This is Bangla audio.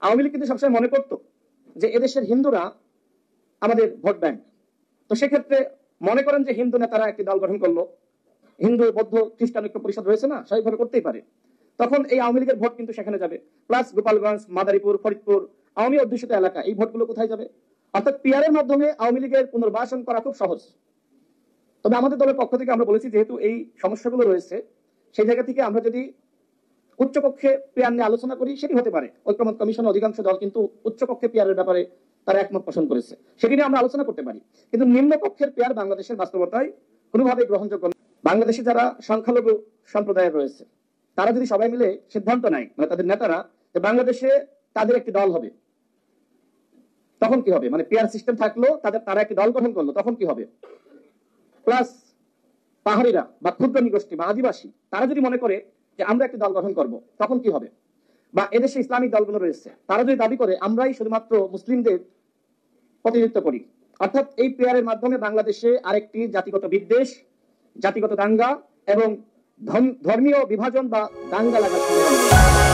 আওয়ামী লীগ কিন্তু সবসময় মনে করতো যে এদেশের হিন্দুরা আমাদের ভোট ব্যাংক। তো সেক্ষেত্রে মনে করেন যে হিন্দু নেতারা একটি দল গঠন করলো, হিন্দু বৌদ্ধ খ্রিস্টান ঐক্য পরিষদ রয়েছে না, স্বাভাবিকভাবে করতেই পারে। তখন এই আওয়ামী লীগের ভোট কিন্তু সেখানে যাবে, প্লাস গোপালগঞ্জ, মাদারীপুর, ফরিদপুর আওয়ামী অধ্যুষিত এলাকা, এই ভোটগুলো কোথায় যাবে? অর্থাৎ পিআরের মাধ্যমে আওয়ামী লীগের পুনর্বাসন করা খুব সহজ। তবে আমাদের দলের পক্ষ থেকে আমরা বলেছি, যেহেতু এই সমস্যাগুলো রয়েছে, সেই জায়গা থেকে আমরা যদি উচ্চকক্ষে পিআর নিয়ে আলোচনা করি, সেটি হতে পারে। ঐক্যমত কমিশন অধিকাংশ দল কিন্তু উচ্চকক্ষে পিআরের ব্যাপারে তারা একমত পোষণ করেছে, সেটি নিয়ে আমরা আলোচনা করতে পারি। কিন্তু নিম্নকক্ষের পিআর বাংলাদেশের বাস্তবতায় কোনোভাবেই গ্রহণযোগ্য নয়। বাংলাদেশে যারা সংখ্যালঘু সম্প্রদায়ের রয়েছে, তারা যদি সবাই মিলে সিদ্ধান্ত নেয়, মানে তাদের নেতারা, যে বাংলাদেশে তাদের একটি দল হবে, তখন কি হবে? মানে পিআর সিস্টেম থাকলো, তারা একটি দল গঠন করলো, তখন কি হবে? প্লাস পাহাড়িরা বা ক্ষুদ্র নিগোষ্ঠী বা আদিবাসী, তারা যদি মনে করে যে আমরা একটি দল গঠন করব, তখন কি হবে? বা এদেশে ইসলামিক দলগুলো রয়েছে, তারা যদি দাবি করে আমরাই শুধুমাত্র মুসলিমদের প্রতিনিধিত্ব করি, অর্থাৎ এই পিআরের মাধ্যমে বাংলাদেশে আরেকটি জাতিগত বিদ্বেষ, জাতিগত দাঙ্গা এবং ধর্মীয় বিভাজন বা দাঙ্গা লাগার সম্ভাবনা।